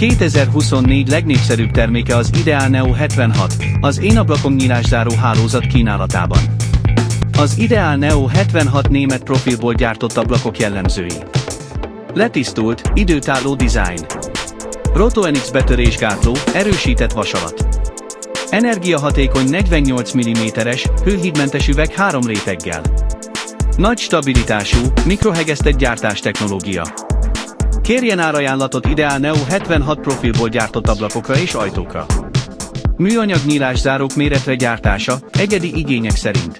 2024 legnépszerűbb terméke az Ideal Neo 76, az énablakon nyílászáró hálózat kínálatában. Az Ideal Neo 76 német profilból gyártott ablakok jellemzői. Letisztult, időtálló dizájn. RotoNX betörésgátló, erősített vasalat. Energiahatékony 48 mm-es, hőhídmentes üveg 3 réteggel. Nagy stabilitású, mikrohegesztett gyártás technológia. Kérjen árajánlatot Ideal Neo 76 profilból gyártott ablakokra és ajtókra. Műanyag nyílászárók méretre gyártása, egyedi igények szerint.